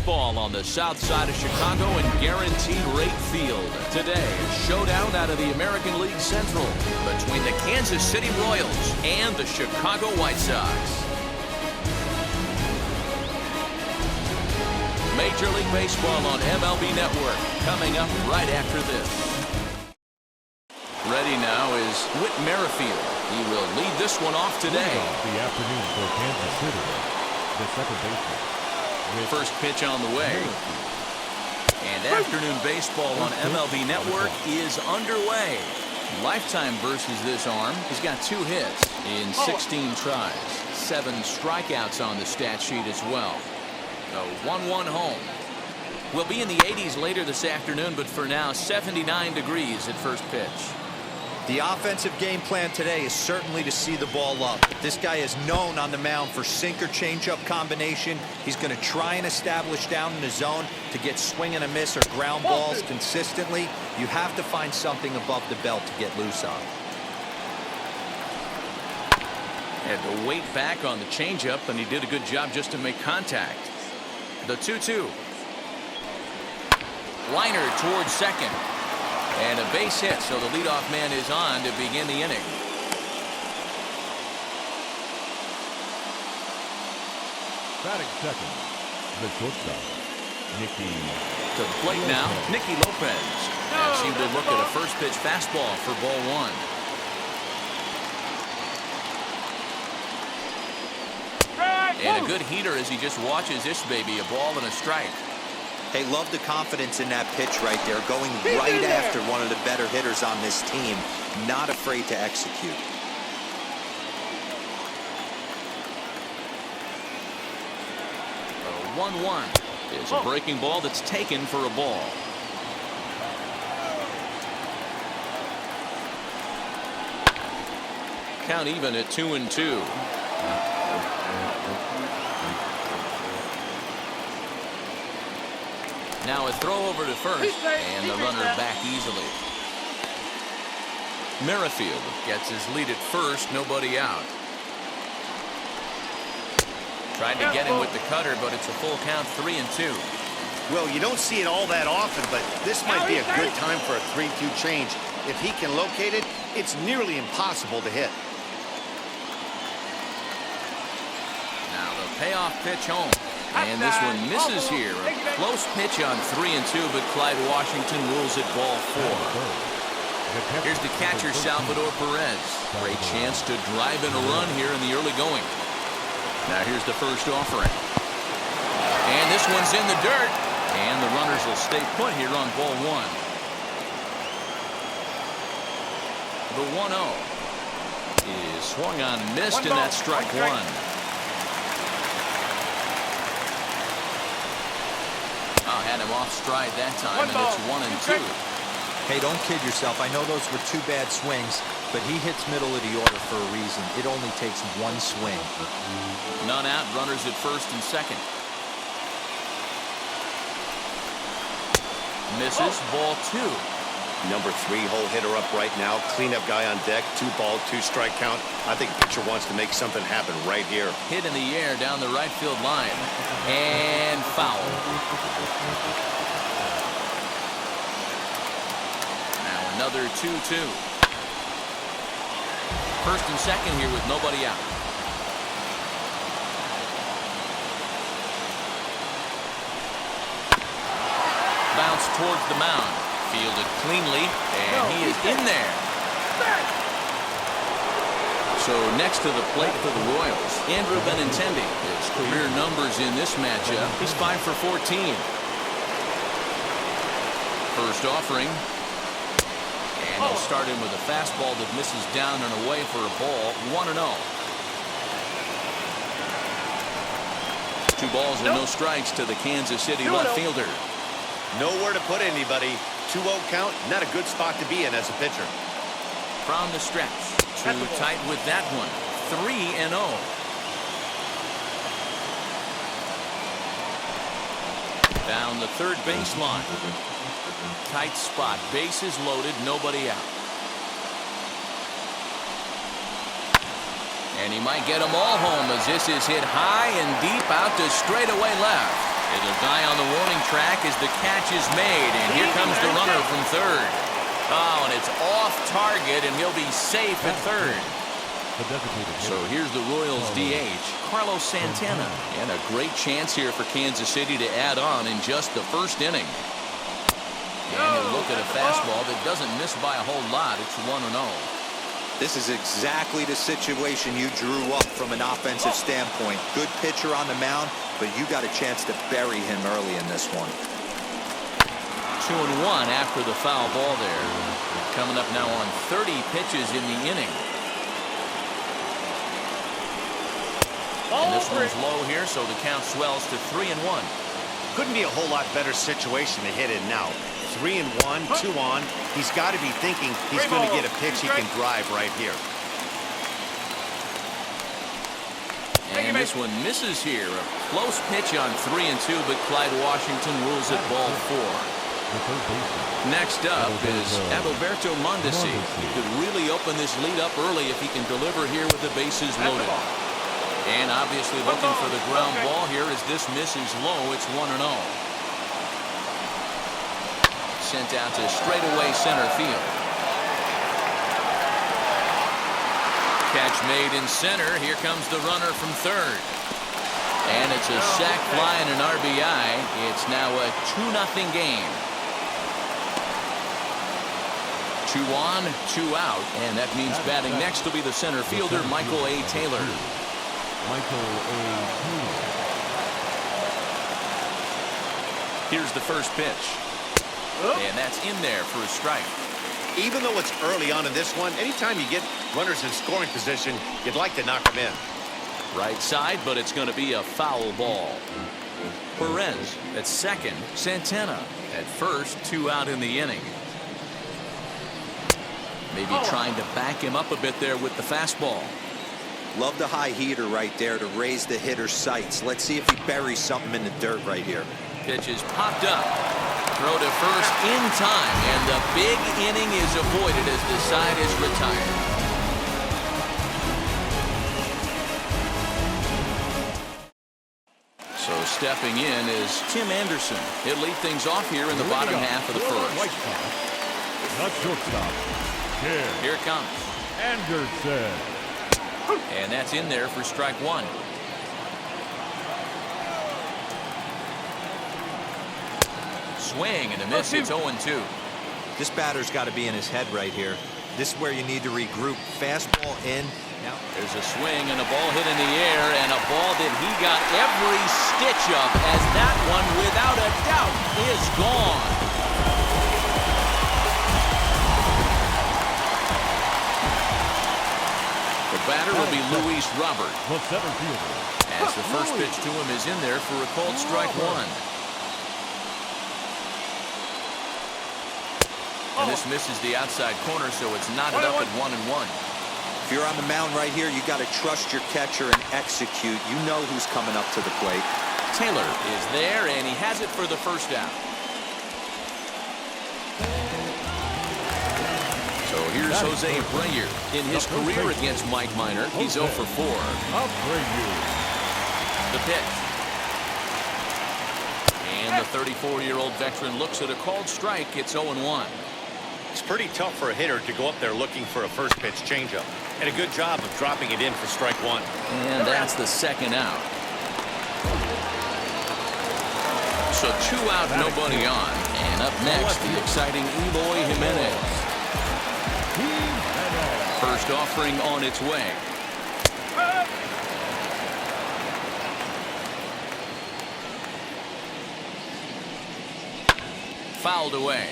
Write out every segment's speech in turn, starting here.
baseball on the south side of Chicago and Guaranteed Rate Field. Today, showdown out of the American League Central between the Kansas City Royals and the Chicago White Sox. Major League Baseball on MLB Network coming up right after this. Ready now is Whit Merrifield. He will lead this one off today. The afternoon for Kansas City, the second baseman. First pitch on the way. And afternoon baseball on MLB Network is underway. Lifetime versus this arm. He's got 2 hits in 16 tries. 7 strikeouts on the stat sheet as well. A 1-1 home. We'll be in the 80s later this afternoon, but for now, 79 degrees at first pitch. The offensive game plan today is certainly to see the ball up. This guy is known on the mound for sinker changeup combination. He's going to try and establish down in the zone to get swing and a miss or ground balls consistently. You have to find something above the belt to get loose on. Had to wait back on the changeup, and he did a good job just to make contact. The 2-2. Liner towards second. And a base hit, so the leadoff man is on to begin the inning. Batting second, the shortstop, Nicky. To the plate now, Nicky Lopez. As he will look at a first pitch fastball for ball 1. And a good heater as he just watches this baby, a ball and a strike. Hey, love the confidence in that pitch right there, going right after one of the better hitters on this team, not afraid to execute. A 1-1 is a breaking ball that's taken for a ball. Count even at 2-2. Now a throw over to first, and the runner back easily. Merrifield gets his lead at first, nobody out. Tried to get him with the cutter, but it's a full count, 3-2. Well, you don't see it all that often, but this might be a good time for a 3-2 change. If he can locate it, it's nearly impossible to hit. Now the payoff pitch home. And this one misses here. A close pitch on 3-2, but Clyde Washington rules it ball 4. Here's the catcher, Salvador Perez. Great chance to drive in a run here in the early going. Now here's the first offering. And this one's in the dirt. And the runners will stay put here on ball 1. The 1-0 is swung on and missed, and that's strike 1. Had him off stride that time, and it's 1-2. Hey, don't kid yourself. I know those were 2 bad swings, but he hits middle of the order for a reason. It only takes 1 swing. None out, runners at first and second. Misses, ball 2. Number 3 hole hitter up right now. Cleanup guy on deck. 2 ball, 2 strike count. I think pitcher wants to make something happen right here. Hit in the air down the right field line. And foul. Now another 2-2. First and second here with nobody out. Bounce towards the mound. Fielded cleanly, and he is in there. So next to the plate for the Royals, Andrew Benintendi. His career numbers in this matchup, he's 5 for 14. First offering. And he'll start him with a fastball that misses down and away for a ball. 1-0. 2 balls and no strikes to the Kansas City left fielder. Nowhere to put anybody. 2-0 count, not a good spot to be in as a pitcher. From the stretch, too tight with that one. 3-0. Down the third baseline. Tight spot, bases loaded, nobody out. And he might get them all home as this is hit high and deep out to straightaway left. It'll die on the warning track as the catch is made, and here comes the runner from third. Oh, and it's off target, and he'll be safe at third. So here's the Royals DH, Carlos Santana, and a great chance here for Kansas City to add on in just the first inning. And you look at a fastball that doesn't miss by a whole lot. It's 1-0. This is exactly the situation you drew up from an offensive standpoint. Good pitcher on the mound, but you got a chance to bury him early in this one. 2-1 after the foul ball there. Coming up now on 30 pitches in the inning. And this one's low here, so the count swells to 3-1. Couldn't be a whole lot better situation to hit in now. 3-1, 2 on. He's got to be thinking he's going to get a pitch he can drive right here. And this one misses here. A close pitch on 3-2, but Clyde Washington rules it ball 4. Next up is Adalberto Mondesi. He could really open this lead up early if he can deliver here with the bases loaded. And obviously looking for the ground ball here as this misses low. It's 1-0. Sent out to straightaway center field. Catch made in center. Here comes the runner from third. And it's a sac fly and an RBI. It's now a 2-0 game. 2 on, 2 out. And that means batting next will be the center fielder, Michael A. Taylor. Here's the first pitch. And that's in there for a strike. Even though it's early on in this one, anytime you get runners in scoring position, you'd like to knock them in. Right side, but it's going to be a foul ball. Perez at second. Santana at first. 2 out in the inning. Maybe trying to back him up a bit there with the fastball. Love the high heater right there to raise the hitter's sights. Let's see if he buries something in the dirt right here. Pitch is popped up. Throw to first in time, and the big inning is avoided as the side is retired. So stepping in is Tim Anderson. He'll lead things off here in the bottom half of the first. Not shortstop. Here it comes. Anderson. And that's in there for strike 1. Swing and a miss. It's 0-2. This batter's got to be in his head right here. This is where you need to regroup. Fastball in. Now there's a swing and a ball hit in the air, and a ball that he got every stitch of, as that one, without a doubt, is gone. The batter will be Luis Robert. As the first pitch to him is in there for a called strike 1. And this misses the outside corner, so it's knotted up at 1-1. if you're on the mound right here, you got to trust your catcher and execute. You know who's coming up to the plate. Taylor is there, and he has it for the first out. So here's Jose Abreu. In his career against Mike Minor, he's 0 for 4. The pitch. And the 34-year-old veteran looks at a called strike. It's 0-1. It's pretty tough for a hitter to go up there looking for a first pitch changeup. And a good job of dropping it in for strike 1. And that's the second out. So 2 out, nobody on. And up next, the exciting Eloy Jimenez. First offering on its way. Fouled away.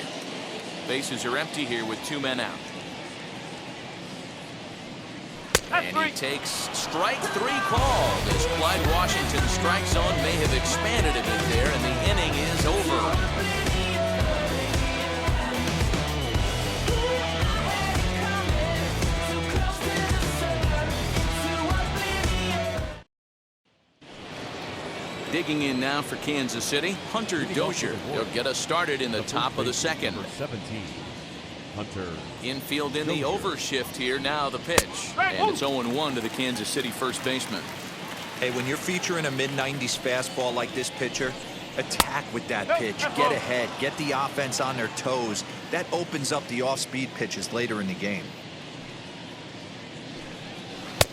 Bases are empty here with 2 men out. And he takes strike 3 called as Clyde Washington strike zone may have expanded a bit there, and the inning is over. Digging in now for Kansas City, Hunter Dozier. He'll get us started in the top of the second. Hunter. Infield in the overshift here. Now the pitch. And it's 0-1 to the Kansas City first baseman. Hey, when you're featuring a mid-90s fastball like this pitcher, Attack with that pitch. Get ahead. Get the offense on their toes. That opens up the off-speed pitches later in the game.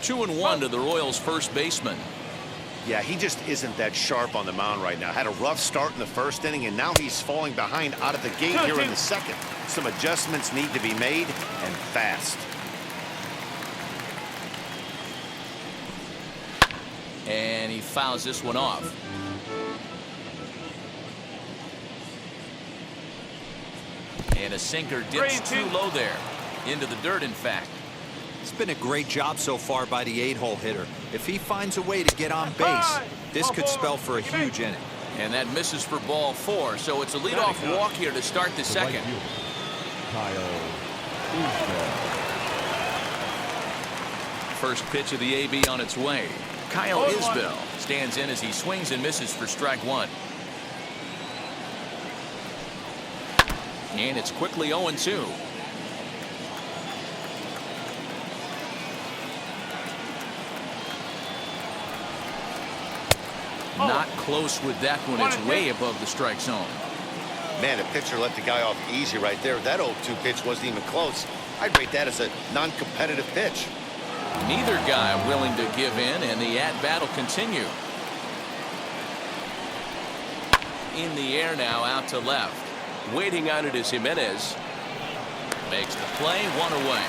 2-1 to the Royals' first baseman. Yeah, he just isn't that sharp on the mound right now. Had a rough start in the first inning, and now he's falling behind out of the gate here in the second. Some adjustments need to be made, and fast. And he fouls this one off. And a sinker dips too low there. Into the dirt, in fact. It's been a great job so far by the 8-hole hitter. If he finds a way to get on base, this could spell for a huge inning. And that misses for ball 4, so it's a leadoff walk here to start the second. Kyle Isbel. First pitch of the AB on its way. Kyle Isbel stands in as he swings and misses for strike 1. And it's quickly 0-2. Not close with that one. It's way above the strike zone. Man, a pitcher let the guy off easy right there. That 0-2 pitch wasn't even close. I'd rate that as a non-competitive pitch. Neither guy willing to give in, and the at-bat will continue. In the air now, out to left. Waiting on it is Jimenez. Makes the play, 1 away.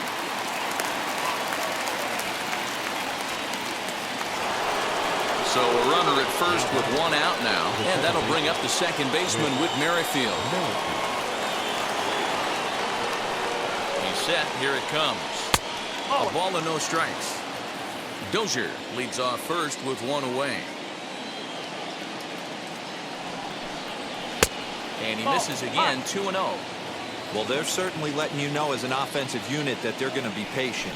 So a runner at first with 1 out now, and that'll bring up the second baseman, Whit Merrifield. He's set. Here it comes. A ball and no strikes. Dozier leads off first with 1 away. And he misses again, 2-0. Well, they're certainly letting you know as an offensive unit that they're going to be patient.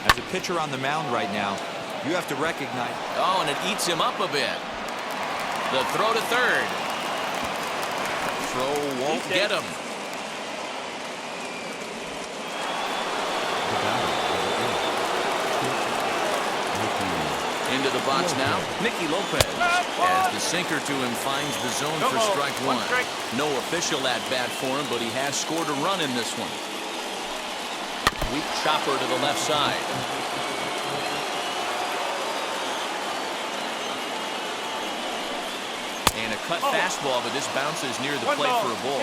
As a pitcher on the mound right now, you have to recognize. Oh, and it eats him up a bit. The throw to third. Throw won't get him. Into the box now, Nicky Lopez. As the sinker to him finds the zone for strike 1. No official at-bat for him, but he has scored a run in this one. Weak chopper to the left side. And a cut fastball, but this bounces near the plate for a ball.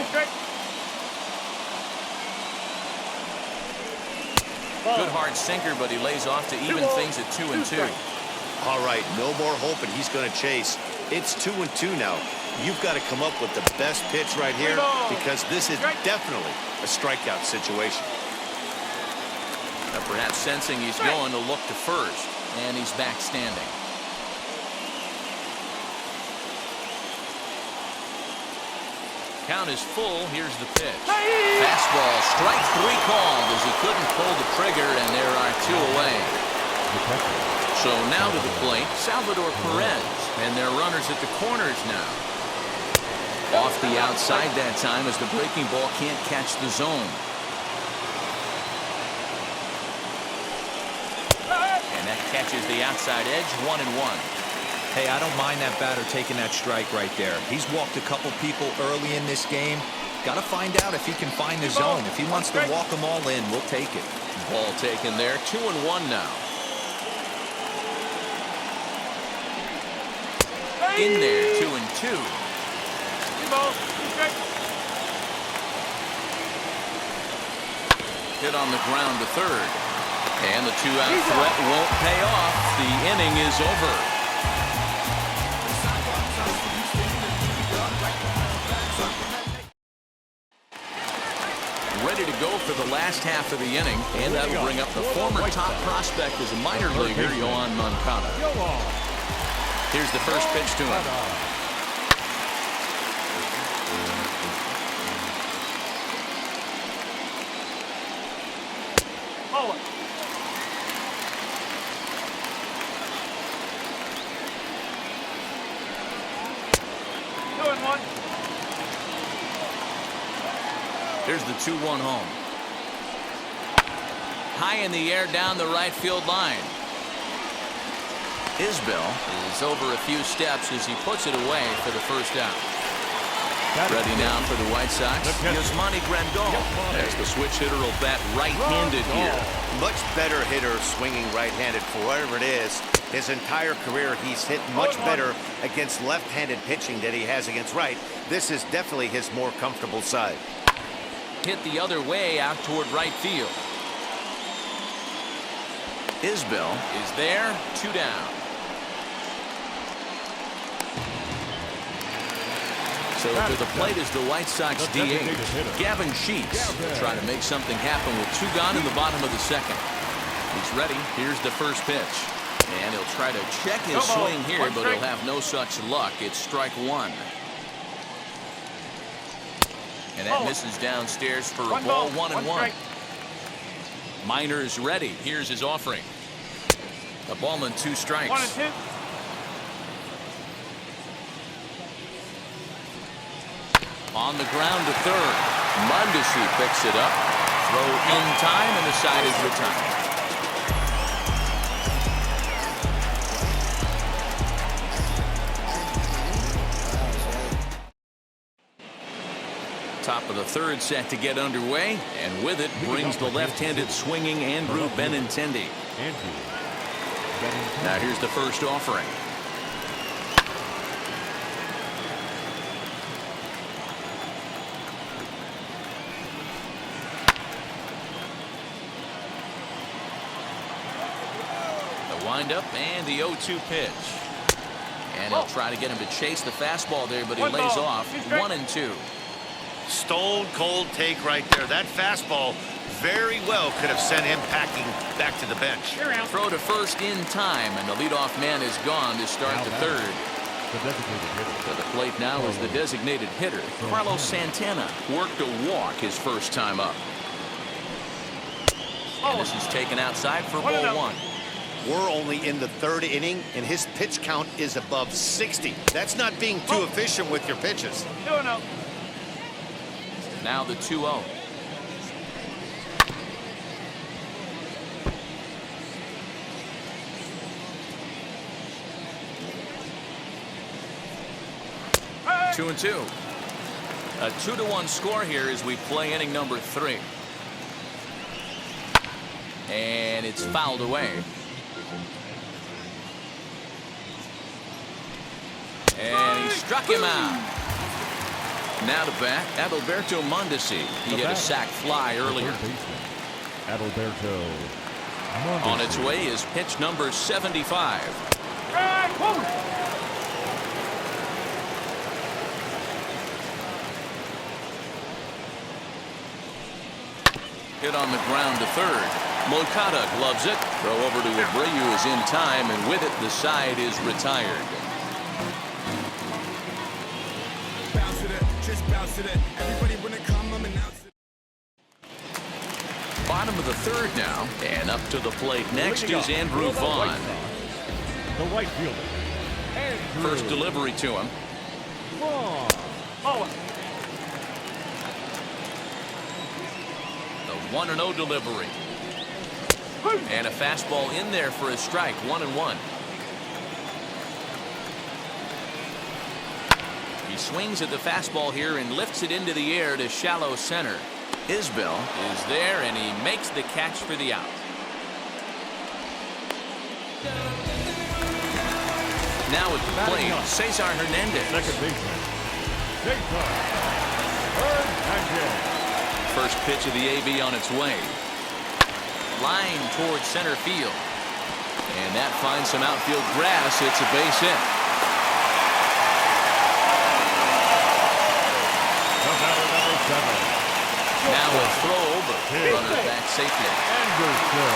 Good hard sinker, but he lays off to even things at 2-2. All right, no more hoping he's going to chase. It's 2-2 now. You've got to come up with the best pitch right here because this is definitely a strikeout situation. Perhaps sensing he's going to look to first, and he's back standing. Count is full. Here's the pitch. Fastball, strike 3 called as he couldn't pull the trigger, and there are 2 away. So now to the plate, Salvador Perez, and their runners at the corners now. Off the outside that time as the breaking ball can't catch the zone. And that catches the outside edge, 1-1. Hey, I don't mind that batter taking that strike right there. He's walked a couple people early in this game. Got to find out if he can find the zone. If he wants to walk them all in, we'll take it. Ball taken there, 2-1 now. In there, 2-2. Hit on the ground to third. And the 2-out threat won't pay off. The inning is over. Ready to go for the last half of the inning, and that'll bring up the former top prospect as a minor leaguer, Yoan Moncada. Here's the first pitch to him. Here's the 2-1 home. High in the air down the right field line. Isbel is over a few steps as he puts it away for the first out. Ready now for the White Sox. Yasmani Grandal, as the switch hitter will bat right-handed here. Much better hitter swinging right-handed for whatever it is. His entire career, he's hit much better against left-handed pitching than he has against right. This is definitely his more comfortable side. Hit the other way out toward right field. Isbell is there, 2 down. So to the plate is the White Sox DH, Gavin Sheets, trying to make something happen with 2 gone in the bottom of the second. He's ready. Here's the first pitch. And he'll try to check his swing here, but he'll have no such luck. It's strike 1. And that misses downstairs for a ball, 1-1. Minor's ready. Here's his offering. A ball and 2 strikes. 1-2. On the ground to third. Mondesi picks it up. Throw in time, and the side is retired. Top of the third set to get underway, and with it brings the left-handed swinging Andrew Benintendi. Now here's the first offering. The windup and the 0-2 pitch. And he'll try to get him to chase the fastball there, but he lays off. 1-2. Stone cold take right there. That fastball very well could have sent him packing back to the bench. Throw to first in time, and the leadoff man is gone to start the third. To the plate now is the designated hitter, Carlos Santana. Worked a walk his first time up. And this is taken outside for ball 1. We're only in the 3rd inning, and his pitch count is above 60. That's not being too efficient with your pitches. 2-0. Now the 2-0. Hey. 2-2. A 2-1 score here as we play inning number 3. And it's fouled away. And he struck him out. Now to bat, Adalberto Mondesi. He hit a sac fly earlier. Adalberto Mondesi. On its way is pitch number 75. Hit on the ground to third. Moncada gloves it. Throw over to Abreu is in time, and with it, the side is retired. Bottom of the third now, and up to the plate next is Andrew Vaughn. The right fielder, Andrew First delivery to him. Vaughn. The 1-0 delivery. And a fastball in there for a strike. 1-1. He swings at the fastball here and lifts it into the air to shallow center. Isbell is there, and he makes the catch for the out. Now at the plate, Cesar Hernandez. Second baseman, Cesar Hernandez. First pitch of the AB on its way. Line towards center field. And that finds some outfield grass. It's a base hit. The batter, number 7. Now a throw over. Runner back safely. Anderson.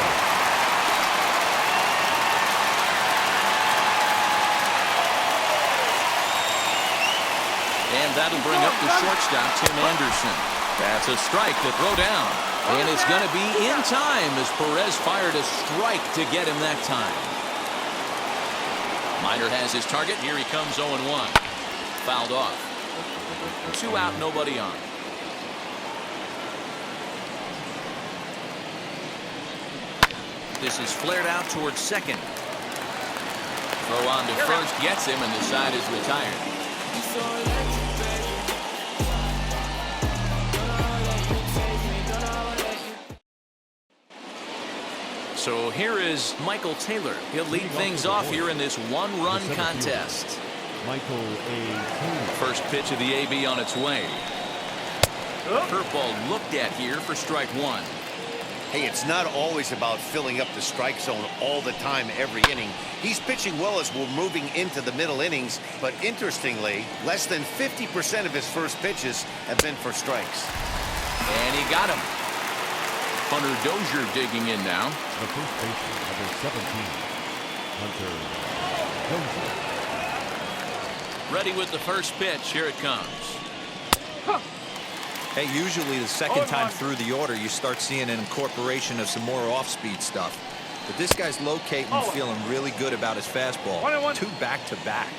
And that'll bring up the shortstop, Tim Anderson. That's a strike to throw down. And it's going to be in time as Perez fired a strike to get him that time. Minor has his target. Here he comes 0-1. Fouled off. 2 out, nobody on. This is flared out towards second. Throw on to first, gets him, and the side is retired. So here is Michael Taylor. He'll lead things off here in this one-run contest. Michael A. Taylor. First pitch of the AB on its way. Curveball looked at here for strike one. Hey, it's not always about filling up the strike zone all the time, every inning. He's pitching well as we're moving into the middle innings, but interestingly, less than 50% of his first pitches have been for strikes. And he got him. Hunter Dozier digging in now. The first baseman, number 17, Hunter Dozier. Ready with the first pitch. Here it comes. Hey, usually the second time through the order, you start seeing an incorporation of some more off-speed stuff. But this guy's locating, feeling really good about his fastball. 2 back-to-back.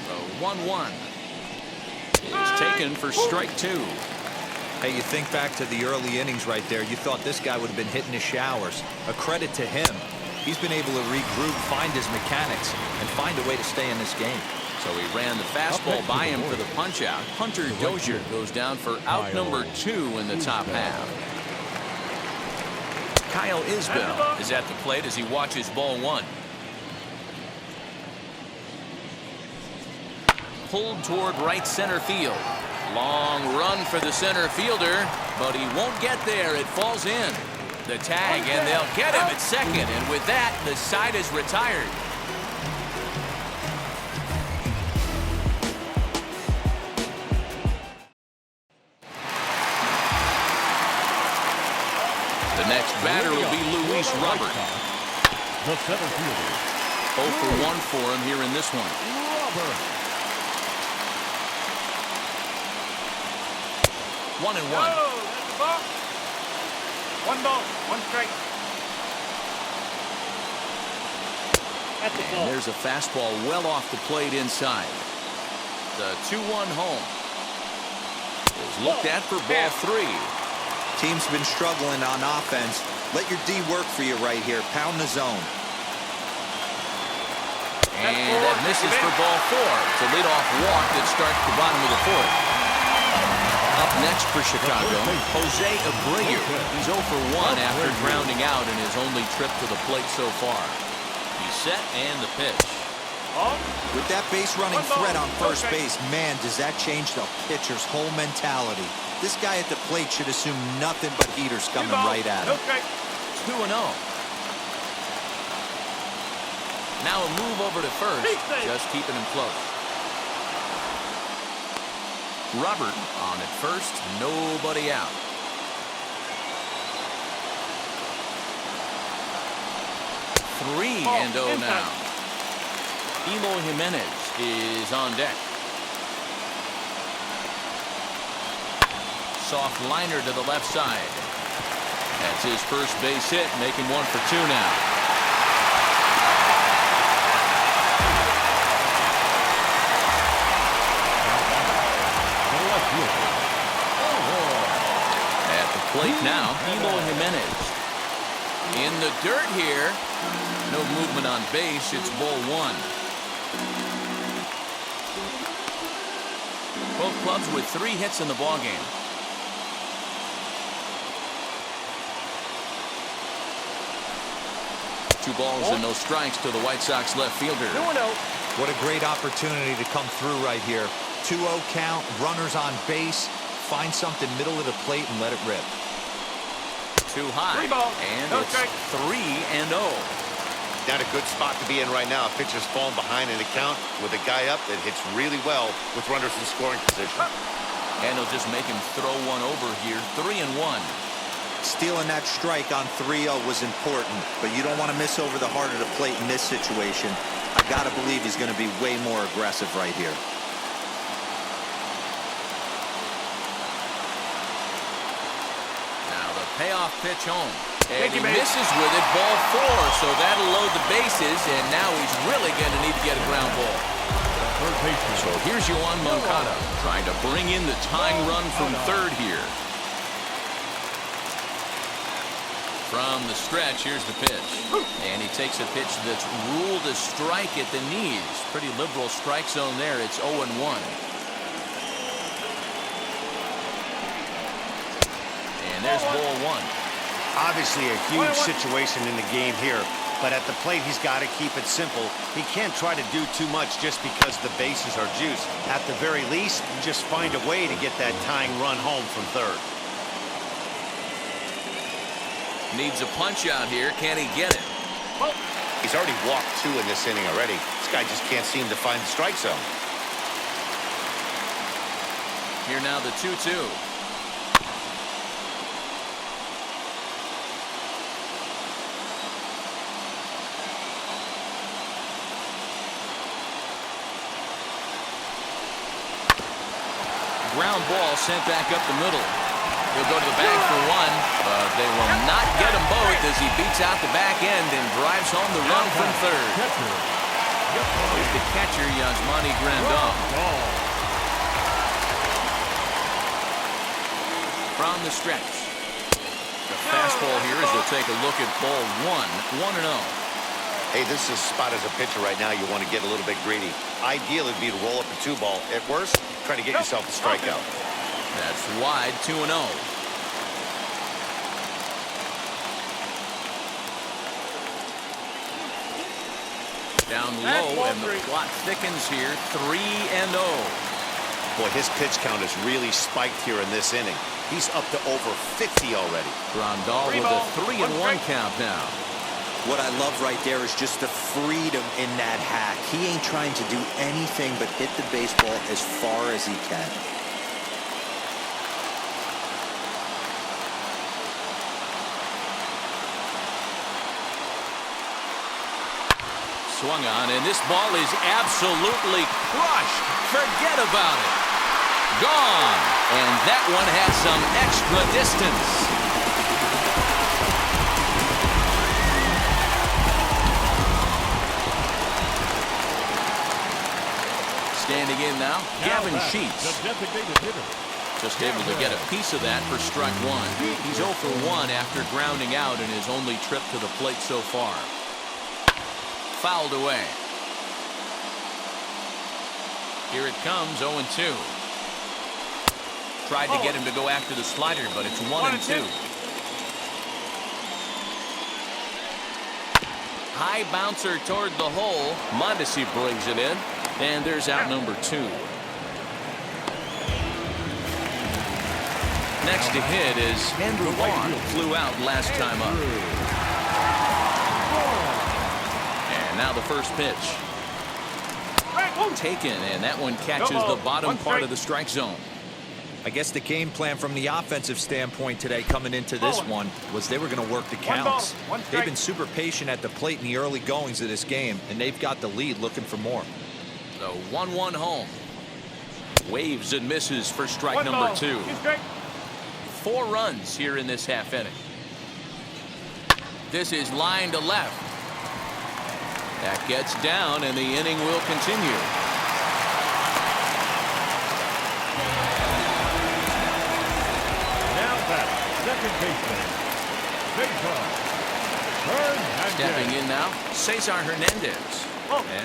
The 1-1 is taken for strike 2. Hey, you think back to the early innings right there. You thought this guy would have been hitting his showers. A credit to him. He's been able to regroup, find his mechanics, and find a way to stay in this game. So he ran the fastball by him for the punch-out. Hunter Dozier goes down for out number 2 in the top half. Kyle Isbell is at the plate as he watches ball 1. Pulled toward right center field. Long run for the center fielder, but he won't get there. It falls in. The tag, and they'll get him at second. And with that, the side is retired. The next batter will be Luis Robert. The center fielder. 0 for 1 for him here in this one. Robert. 1-1. One ball, 1 strike. That's the ball. And there's a fastball well off the plate inside. The 2-1 home is looked at for ball 3. Team's been struggling on offense. Let your D work for you right here. Pound the zone. And that misses for ball 4. It's a leadoff walk that starts the bottom of the 4th. Up next for Chicago, Jose Abreu. He's 0 for 1 after grounding out in his only trip to the plate so far. He's set and the pitch. With that base running threat on first base, man, does that change the pitcher's whole mentality. This guy at the plate should assume nothing but heaters coming right at him. 2-0. Now a move over to first, just keeping him close. Robert on at first, nobody out. Three and 0 now. Eloy Jimenez is on deck. Soft liner to the left side. That's his first base hit, making 1 for 2 now. At the plate now, Eloy Jimenez. In the dirt here. No movement on base. It's ball 1. Both clubs with 3 hits in the ballgame. Two balls and no strikes to the White Sox left fielder. What a great opportunity to come through right here. 2-0 count, runners on base. Find something middle of the plate and let it rip. Too high. And it's 3-0. Not a good spot to be in right now. Pitcher's falling behind in the count with a guy up that hits really well with runners in scoring position. And he'll just make him throw one over here. 3-1. Stealing that strike on 3-0 was important, but you don't want to miss over the heart of the plate in this situation. I got to believe he's going to be way more aggressive right here. Now the payoff pitch home. And he misses with it, ball 4, so that'll load the bases, and now he's really going to need to get a ground ball. So here's Yoan Moncada trying to bring in the tying run from third here. From the stretch, here's the pitch. And he takes a pitch that's ruled a strike at the knees. Pretty liberal strike zone there. It's 0-1. And there's ball 1. Obviously a huge situation in the game here, but at the plate he's got to keep it simple. He can't try to do too much just because the bases are juiced. At the very least, just find a way to get that tying run home from third. Needs a punch out here. Can he get it? He's already walked 2 in this inning already. This guy just can't seem to find the strike zone. Here now the 2-2. Ground ball sent back up the middle. He'll go to the bag for 1, but they will not get him both as he beats out the back end and drives home the run from third. Here's the catcher, Yasmani Grandal. From the stretch. The fastball here as they'll take a look at ball 1, 1-0. Hey, this is a spot as a pitcher right now. You want to get a little bit greedy. Ideal would be to roll up a 2-ball. At worst, try to get yourself a strikeout. That's wide, 2-0. Down low, and the plot thickens here, 3-0. Boy, his pitch count has really spiked here in this inning. He's up to over 50 already. Grandal with a 3-1 count now. What I love right there is just the freedom in that hack. He ain't trying to do anything but hit the baseball as far as he can. Swung on, and this ball is absolutely crushed. Forget about it. Gone. And that one has some extra distance. Standing in now, Gavin Sheets. The designated hitter. Just able to get a piece of that for strike 1. He's 0 for 1 after grounding out in his only trip to the plate so far. Fouled away. Here it comes, 0-2. Tried to get him to go after the slider, but it's 1-2. High bouncer toward the hole. Mondesi brings it in, and there's out number 2. Next to hit is Andrew Vaughn, who flew out last time up. Now the first pitch. Taken, and that one catches the bottom part of the strike zone. I guess the game plan from the offensive standpoint today coming into this one was they were going to work the counts. They've been super patient at the plate in the early goings of this game, and they've got the lead looking for more. The 1-1 home. Waves and misses for strike number 2. 4 runs here in this half inning. This is line to left. That gets down, and the inning will continue. Now back, second baseman, Cesar. Stepping in now, Cesar Hernandez.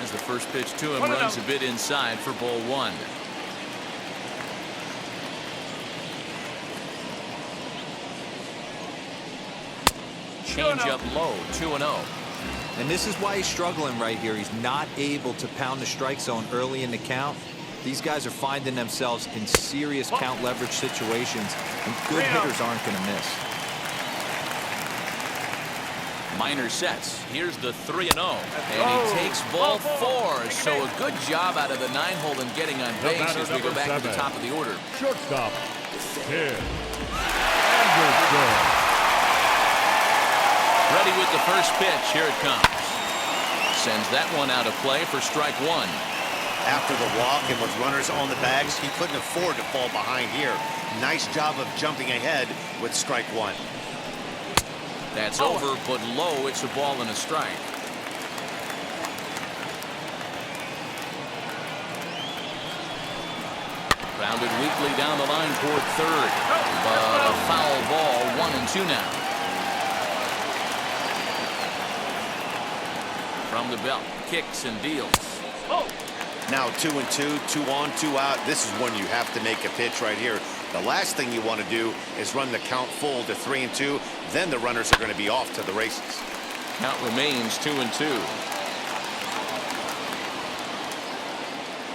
As the first pitch to him runs a bit inside for ball 1. Change up low, 2-0. And this is why he's struggling right here. He's not able to pound the strike zone early in the count. These guys are finding themselves in serious count leverage situations, and good hitters aren't going to miss. Minor sets. Here's the 3-0. And he takes ball 4. So a good job out of the 9-hole in getting on base as we go back to the top of the order. Shortstop, Tim Anderson. Ready with the first pitch. Here it comes. Sends that one out of play for strike 1. After the walk and with runners on the bags, he couldn't afford to fall behind here. Nice job of jumping ahead with strike 1. That's over, but low. It's a ball and a strike. Grounded weakly down the line toward third. But a foul ball, 1-2 now. From the belt, kicks and deals. Now 2-2, 2 on, 2 out. This is when you have to make a pitch right here. The last thing you want to do is run the count full to 3-2. Then the runners are going to be off to the races. Count remains 2-2.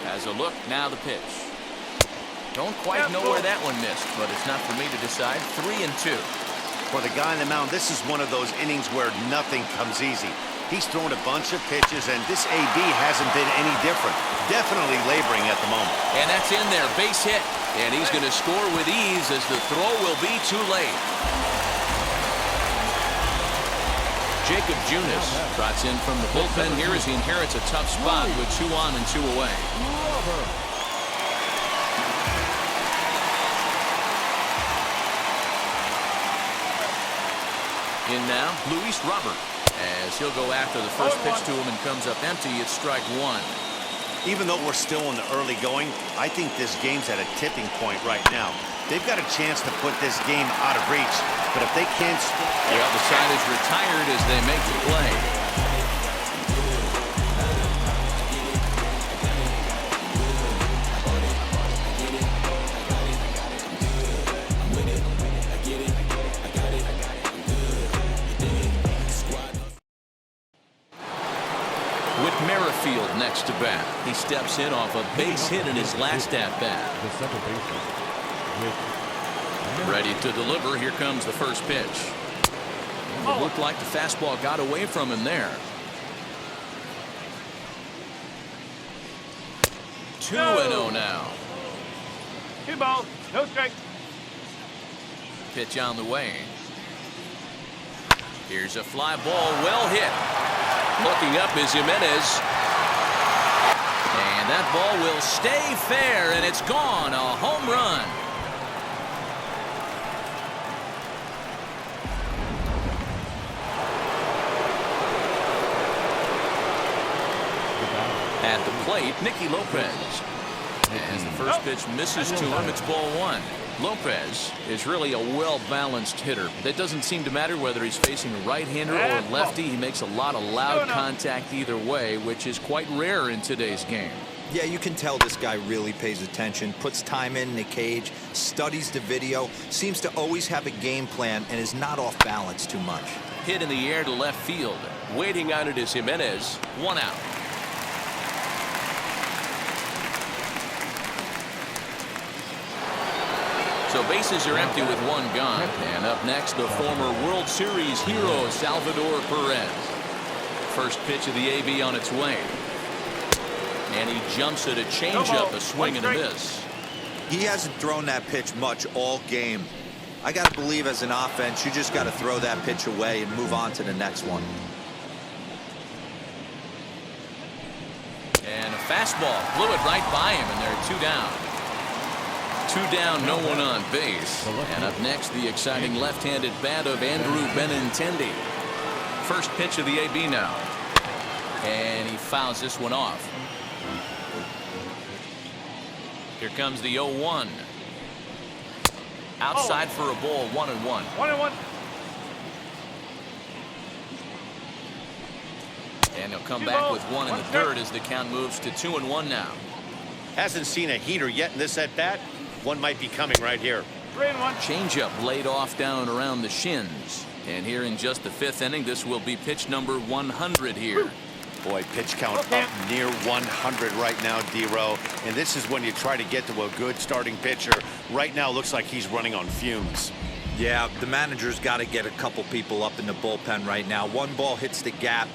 As a look, now the pitch. Don't quite know where that one missed, but it's not for me to decide. 3-2. For the guy on the mound, this is one of those innings where nothing comes easy. He's thrown a bunch of pitches, and this AB hasn't been any different. Definitely laboring at the moment. And that's in there, base hit. And he's going to score with ease as the throw will be too late. Jacob Junis trots in from the bullpen here as he inherits a tough spot with 2 on and 2 away. In now, Luis Robert, as he'll go after the first pitch to him and comes up empty. It's strike 1. Even though we're still in the early going, I think this game's at a tipping point right now. They've got a chance to put this game out of reach, but if they can't... Well, the side is retired as they make the play. Whit Merrifield next to bat. He steps in off a base hit in his last at-bat. The second baseman. Ready to deliver. Here comes the first pitch. It looked like the fastball got away from him there. 2-0 now. 2 balls, no strikes. Pitch on the way. Here's a fly ball, well hit. Looking up is Jimenez. And that ball will stay fair, and it's gone. A home run. At the plate, Nicky Lopez. As the first pitch misses to him, it's ball 1. Lopez is really a well-balanced hitter. That doesn't seem to matter whether he's facing a right-hander or lefty. He makes a lot of loud contact either way, which is quite rare in today's game. Yeah, you can tell this guy really pays attention, puts time in the cage, studies the video, seems to always have a game plan, and is not off balance too much. Hit in the air to left field. Waiting on it is Jimenez. 1 out. So bases are empty with 1 gone. And up next, the former World Series hero, Salvador Perez. First pitch of the AB on its way. And he jumps at a changeup, a swing and a miss. He hasn't thrown that pitch much all game. I got to believe as an offense, you just got to throw that pitch away and move on to the next one. And a fastball blew it right by him, and they're 2 down. 2 down, no one on base. And up next, the exciting left-handed bat of Andrew Benintendi. First pitch of the AB now. And he fouls this one off. Here comes the 0-1. Outside for a ball, 1-1. 1-1. And he'll come back with 1 in the third as the count moves to 2-1 now. Hasn't seen a heater yet in this at-bat. One might be coming right here. 3-1. Changeup laid off down around the shins. And here in just the 5th inning, this will be pitch number 100 here. Boy, pitch count up near 100 right now, D-Row. And this is when you try to get to a good starting pitcher. Right now, looks like he's running on fumes. Yeah, the manager's got to get a couple people up in the bullpen right now. One ball hits the gap.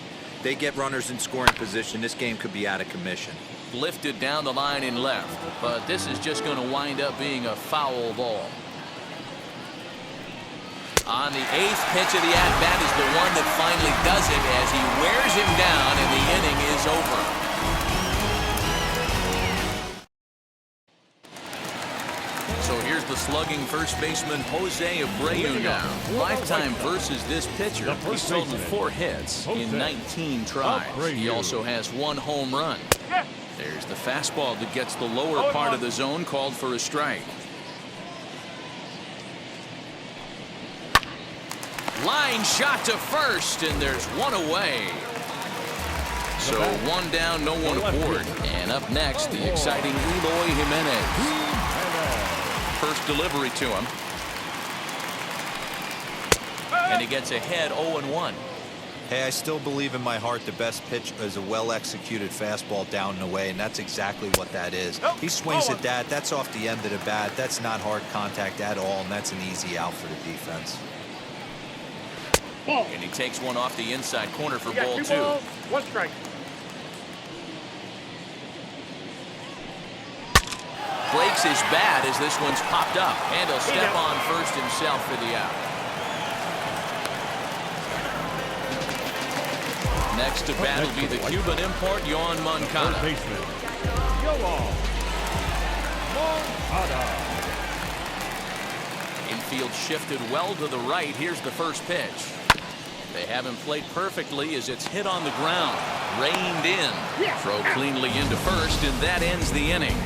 They get runners in scoring position. This game could be out of commission. Lifted down the line in left, but this is just going to wind up being a foul ball. On the 8th pitch of the at-bat is the one that finally does it as he wears him down and the inning is over. So here's the slugging first baseman Jose Abreu now. Lifetime versus this pitcher. He's totaled 4 hits in 19 tries. He also has 1 home run. There's the fastball that gets the lower part of the zone, called for a strike. Line shot to first, and there's 1 away. So 1 down, no 1 aboard. And up next, the exciting Eloy Jimenez. first delivery to him. And he gets ahead 0-1. Hey, I still believe in my heart the best pitch is a well-executed fastball down and away, and that's exactly what that is. He swings at that. That's off the end of the bat. That's not hard contact at all, and that's an easy out for the defense. And he takes one off the inside corner for ball 2. 2 balls, 1 strike. Blake's is bad as this one's popped up, and he'll step on first himself for the out. Next to bat will be the Cuban import, Yoan Moncada. Third baseman, Yoan Moncada. Infield shifted well to the right. Here's the first pitch. They have him played perfectly as it's hit on the ground. Reined in. Throw cleanly into first, and that ends the inning.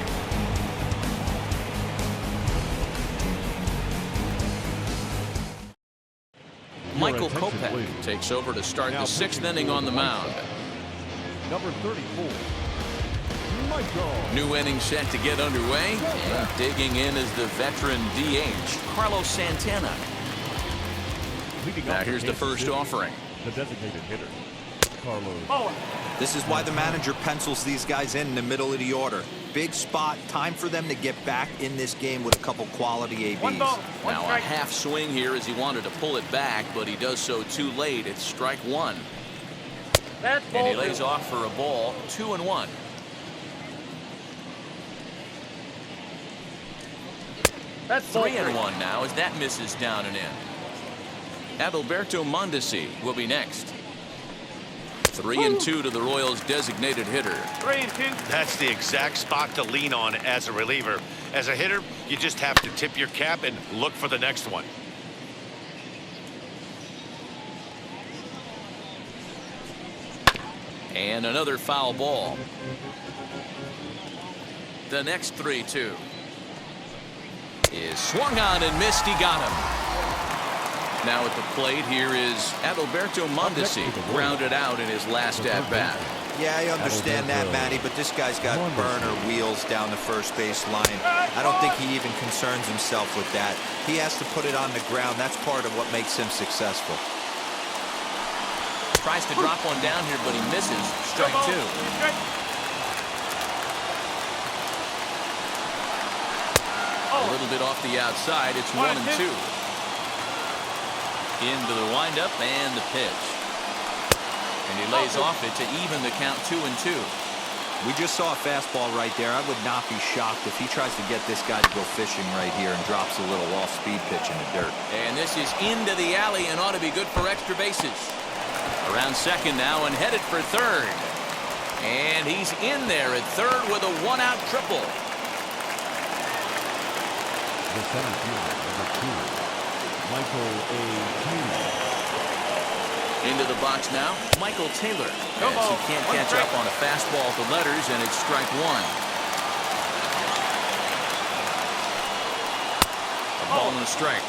Michael Kopech takes over to start the 6th inning on the mound. number 34, Michael. New inning set to get underway, and digging in is the veteran DH, Carlos Santana. Now here's the first offering. The designated hitter, Carlos. This is why the manager pencils these guys in the middle of the order. Big spot, time for them to get back in this game with a couple quality ABs. 1 ball, 1 Now a strike. half swing here as he wanted to pull it back, but he does so too late. It's strike 1. That's And he ball lays 2. off for a ball, 2-1. That's ball 3. 3-1 now as that misses down and in. Adalberto Mondesi will be next. 3-2 to the Royals' designated hitter. 3-2. That's the exact spot to lean on as a reliever. As a hitter, you just have to tip your cap and look for the next one. And another foul ball. The next 3-2 is swung on and missed. He got him. Now at the plate here is Adalberto Mondesi, grounded out in his last at bat. Yeah, I understand that, Matty, but this guy's got burner wheels down the first base line. I don't think he even concerns himself with that. He has to put it on the ground. That's part of what makes him successful. Tries to drop one down here, but he misses. Strike 2. A little bit off the outside. It's 1-2. Into the windup and the pitch. And he lays off it to even the count 2-2. We just saw a fastball right there. I would not be shocked if he tries to get this guy to go fishing right here and drops a little off-speed pitch in the dirt. And this is into the alley and ought to be good for extra bases. Around second now and headed for third. And he's in there at third with a 1-out triple. The center fielder, number 2, Michael A. Taylor. Into the box now, Michael Taylor. As he can't catch up on a fastball at the letters, and it's strike 1. A ball and a strike.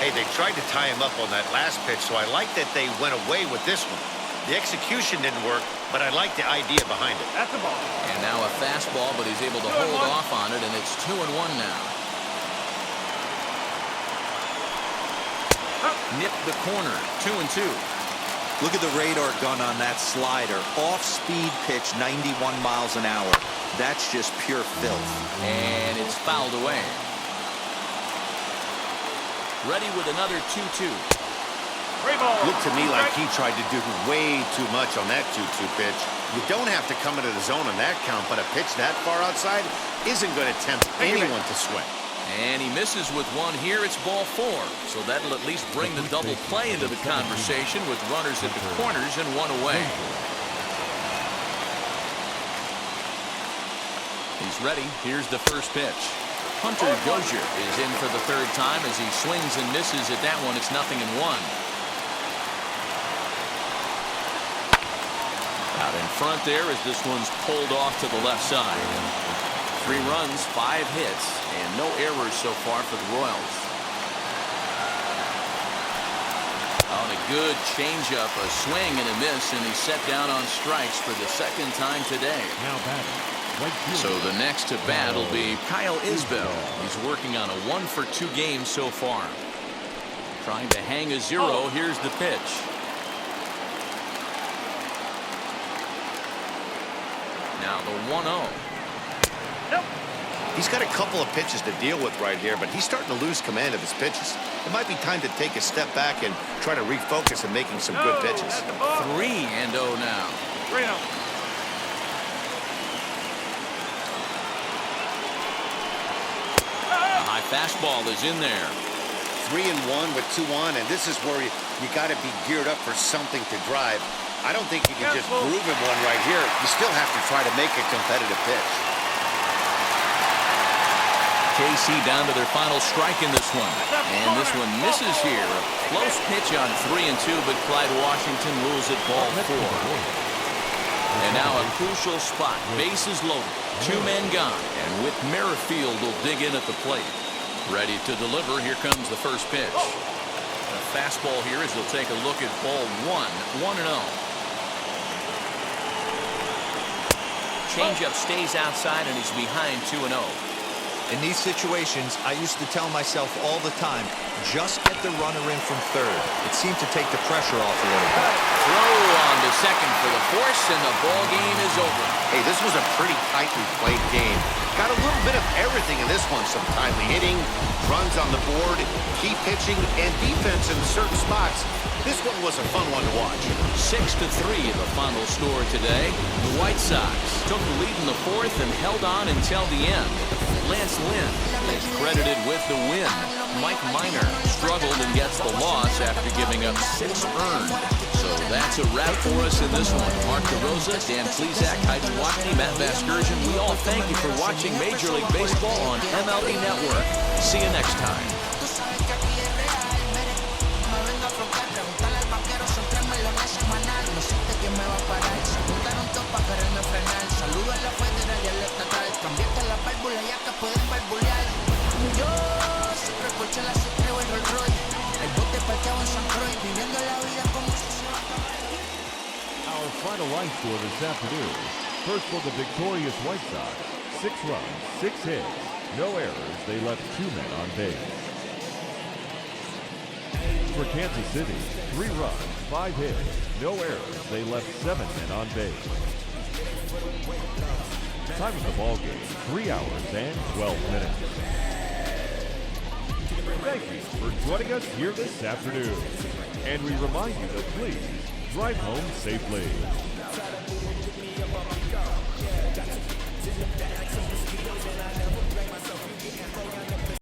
Hey, they tried to tie him up on that last pitch, so I like that they went away with this one. The execution didn't work, but I like the idea behind it. That's a ball. And now a fastball, but he's able to hold off on it, and it's 2-1 now. Nipped the corner, 2-2. Look at the radar gun on that slider. Off-speed pitch, 91 miles an hour. That's just pure filth. And it's fouled away. Ready with another 2-2. 3 balls. Looked to me like he tried to do way too much on that 2-2 pitch. You don't have to come into the zone on that count, but a pitch that far outside isn't going to tempt anyone to swing. And he misses with one here. It's ball 4. So that'll at least bring the double play into the conversation with runners at the corners and one away. He's ready. Here's the first pitch. Hunter Dozier is in for the 3rd time as he swings and misses at that one. It's 0-1. Out in front there as this one's pulled off to the left side. 3 runs, 5 hits, and no errors so far for the Royals. On a good changeup, a swing and a miss, and he's set down on strikes for the 2nd time today. Now batting, Right field. So the next to bat will be Kyle Isbell. He's working on a 1-for-2 game so far. Trying to hang a 0. Here's the pitch. Now the 1-0. He's got a couple of pitches to deal with right here, but he's starting to lose command of his pitches. It might be time to take a step back and try to refocus on making some good pitches. 3-0 now. 3-0. A high fastball is in there. 3-1 with 2 on, and this is where you got to be geared up for something to drive. I don't think you can just groove him one right here. You still have to try to make a competitive pitch. KC down to their final strike in this one. And this one misses here. A close pitch on 3-2, but Clyde Washington rules it ball 4. And now a crucial spot. Bases loaded. 2 men gone. And Whit Merrifield will dig in at the plate. Ready to deliver. Here comes the first pitch. A fastball here as he'll take a look at ball 1. 1-0. Changeup stays outside and he's behind 2-0. In these situations, I used to tell myself all the time, just get the runner in from third. It seemed to take the pressure off a little bit. Throw on to second for the force, and the ball game is over. Hey, this was a pretty tightly played game. Got a little bit of everything in this one. Some timely hitting, runs on the board, key pitching, and defense in certain spots. This one was a fun one to watch. 6-3 the final score today. The White Sox took the lead in the 4th and held on until the end. Lance Lynn is credited with the win. Mike Minor struggled and gets the loss after giving up 6 earned. So that's a wrap for us in this one. Mark DeRosa, Dan Plesac, Heidi Watney, Matt Vasgersian. We all thank you for watching Major League Baseball on MLB Network. See you next time. Our final line score this afternoon. First for the victorious White Sox, 6 runs, 6 hits, no errors. They left 2 men on base. For Kansas City, 3 runs, 5 hits, no errors. They left 7 men on base. Time of the ball game, 3 hours and 12 minutes. Thank you for joining us here this afternoon. And we remind you to please drive home safely.